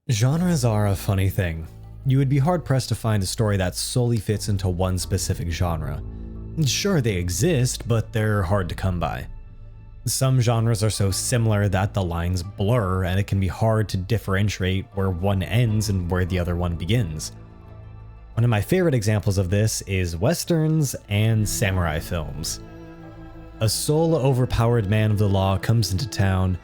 Genres are a funny thing. You would be hard-pressed to find a story that solely fits into one specific genre. Sure, they exist, but they're hard to come by. Some genres are so similar that the lines blur, and it can be hard to differentiate where one ends and where the other one begins. One of my favorite examples of this is westerns and samurai films. A soul-overpowered man of the law comes into town,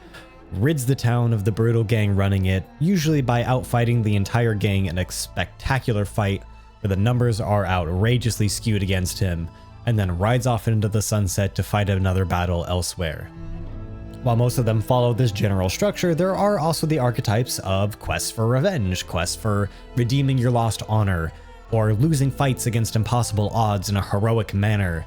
rids the town of the brutal gang running it, usually by outfighting the entire gang in a spectacular fight where the numbers are outrageously skewed against him, and then rides off into the sunset to fight another battle elsewhere. While most of them follow this general structure, there are also the archetypes of quests for revenge, quests for redeeming your lost honor, or losing fights against impossible odds in a heroic manner.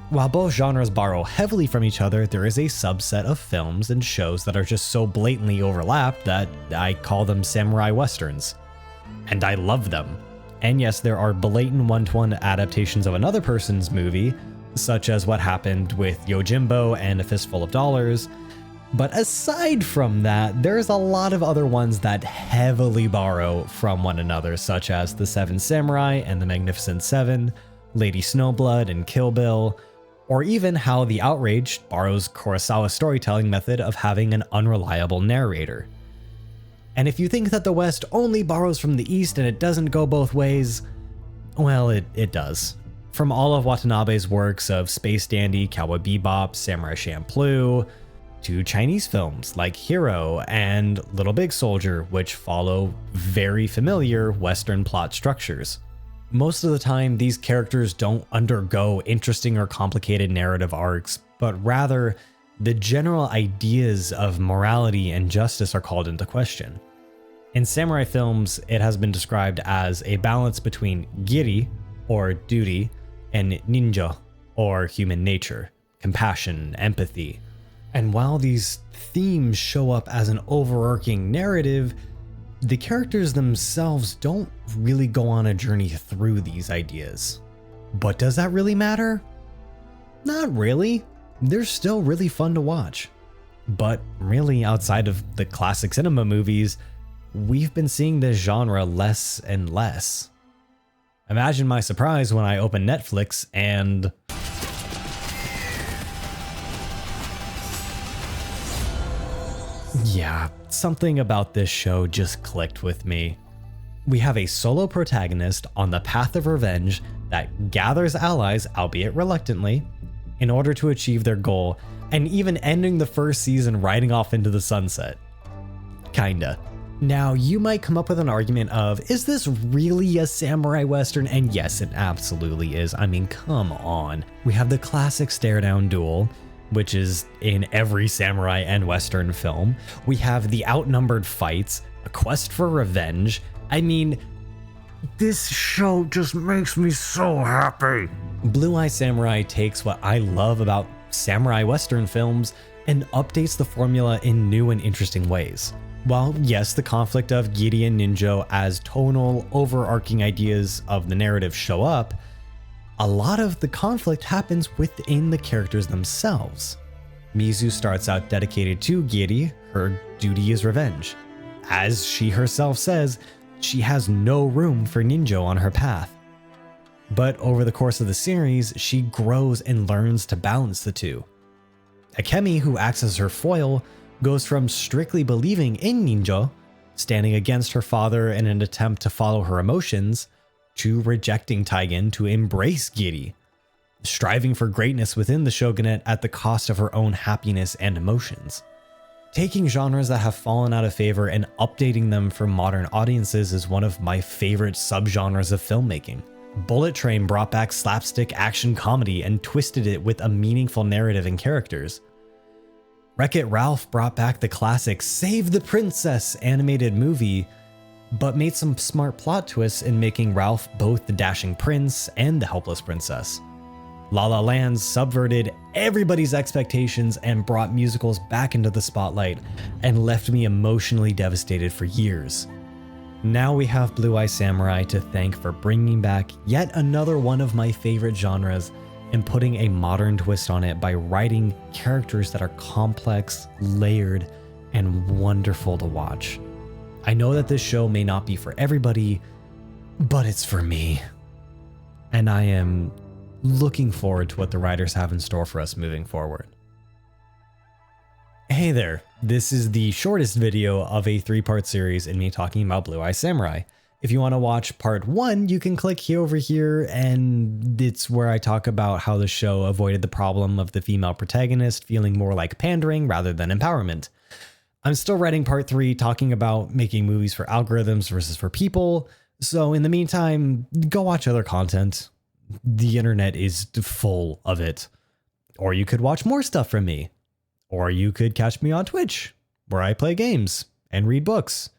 While both genres borrow heavily from each other, there is a subset of films and shows that are just so blatantly overlapped that I call them samurai westerns. And I love them. And yes, there are blatant one-to-one adaptations of another person's movie, such as what happened with Yojimbo and A Fistful of Dollars. But aside from that, there's a lot of other ones that heavily borrow from one another, such as The Seven Samurai and The Magnificent Seven, Lady Snowblood and Kill Bill, or even how The Outraged borrows Kurosawa's storytelling method of having an unreliable narrator. And if you think that the West only borrows from the East and it doesn't go both ways, well, it does. From all of Watanabe's works of Space Dandy, Cowboy Bebop, Samurai Champloo, to Chinese films like Hero and Little Big Soldier, which follow very familiar Western plot structures. Most of the time, these characters don't undergo interesting or complicated narrative arcs, but rather, the general ideas of morality and justice are called into question. In samurai films, it has been described as a balance between Giri, or duty, and Ninjo, or human nature, compassion, empathy. And while these themes show up as an overarching narrative, the characters themselves don't really go on a journey through these ideas. But does that really matter? Not really. They're still really fun to watch. But really, outside of the classic cinema movies, we've been seeing this genre less and less. Imagine my surprise when I open Netflix and... yeah, something about this show just clicked with me. We have a solo protagonist on the path of revenge that gathers allies, albeit reluctantly, in order to achieve their goal, and even ending the first season riding off into the sunset. Kinda. Now, you might come up with an argument of, is this really a samurai western? And yes, it absolutely is. I mean, come on. We have the classic stare-down duel, which is in every samurai and western film. We have the outnumbered fights, a quest for revenge. I mean, this show just makes me so happy. Blue Eye Samurai takes what I love about samurai western films and updates the formula in new and interesting ways. While yes, the conflict of Giri and Ninjo as tonal, overarching ideas of the narrative show up, a lot of the conflict happens within the characters themselves. Mizu starts out dedicated to Giri, her duty is revenge. As she herself says, she has no room for Ninjo on her path. But over the course of the series, she grows and learns to balance the two. Akemi, who acts as her foil, goes from strictly believing in Ninjo, standing against her father in an attempt to follow her emotions, to rejecting Taigen to embrace Giri, striving for greatness within the shogunate at the cost of her own happiness and emotions. Taking genres that have fallen out of favor and updating them for modern audiences is one of my favorite subgenres of filmmaking. Bullet Train brought back slapstick action comedy and twisted it with a meaningful narrative and characters. Wreck-It Ralph brought back the classic Save the Princess animated movie, but made some smart plot twists in making Ralph both the dashing prince and the helpless princess. La La Land subverted everybody's expectations and brought musicals back into the spotlight and left me emotionally devastated for years. Now we have Blue Eye Samurai to thank for bringing back yet another one of my favorite genres and putting a modern twist on it by writing characters that are complex, layered, and wonderful to watch. I know that this show may not be for everybody, but it's for me. And I am looking forward to what the writers have in store for us moving forward. Hey there, this is the shortest video of a 3-part series in me talking about Blue Eye Samurai. If you want to watch part 1, you can click here over here, and it's where I talk about how the show avoided the problem of the female protagonist feeling more like pandering rather than empowerment. I'm still writing part 3, talking about making movies for algorithms versus for people, so in the meantime, go watch other content. The internet is full of it. Or you could watch more stuff from me. Or you could catch me on Twitch, where I play games and read books.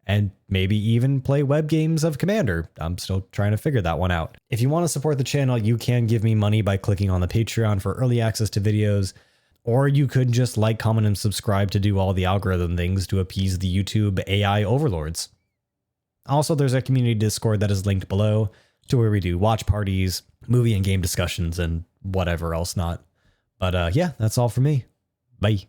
And maybe even play web games of Commander. I'm still trying to figure that one out. If you want to support the channel, you can give me money by clicking on the Patreon for early access to videos, or you could just like, comment, and subscribe to do all the algorithm things to appease the YouTube AI overlords. Also, there's a community Discord that is linked below to where we do watch parties, movie and game discussions, and whatever else not. But yeah, that's all for me. Bye.